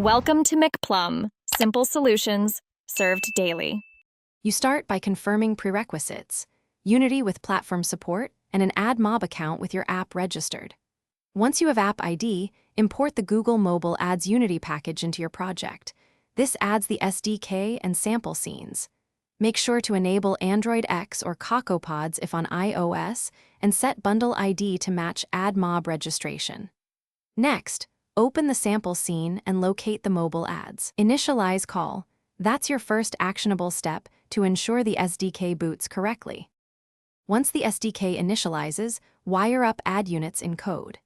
Welcome to McPlum, simple solutions served daily. You start by confirming prerequisites: Unity with platform support and an Admob account with your app registered. Once you have App ID, import the Google Mobile Ads Unity package into your project. This adds the SDK and sample scenes. Make sure to enable Android X or CocoaPods if on iOS, and set bundle ID to match Admob registration. Next, open the sample scene and locate the mobile ads. Initialize call. That's your first actionable step to ensure the SDK boots correctly. Once the SDK initializes, wire up ad units in code.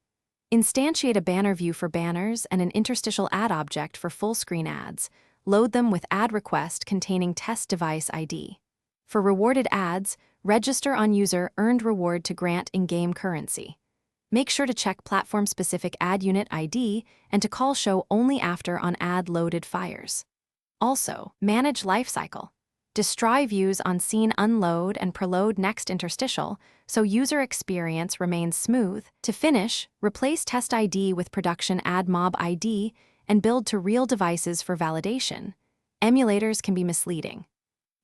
Instantiate a banner view for banners and an interstitial ad object for full-screen ads. Load them with ad request containing test device ID. For rewarded ads, register on user earned reward to grant in-game currency. Make sure to check platform-specific ad unit ID and to call show only after on ad loaded fires. Also, manage lifecycle. Destroy views on scene unload and preload next interstitial so user experience remains smooth. To finish, replace test ID with production Admob ID and build to real devices for validation. Emulators can be misleading.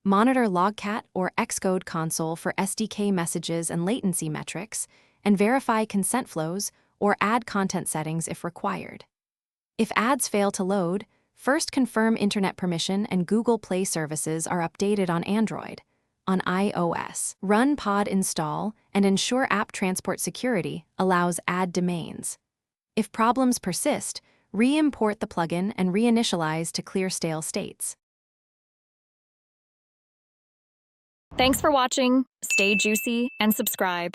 Monitor Logcat or Xcode console for SDK messages and latency metrics, and verify consent flows or ad content settings if required. If ads fail to load, first confirm internet permission and Google Play services are updated on Android. On iOS, run pod install and ensure app transport security allows ad domains. If problems persist, re-import the plugin and reinitialize to clear stale states. Thanks for watching. Stay juicy and subscribe.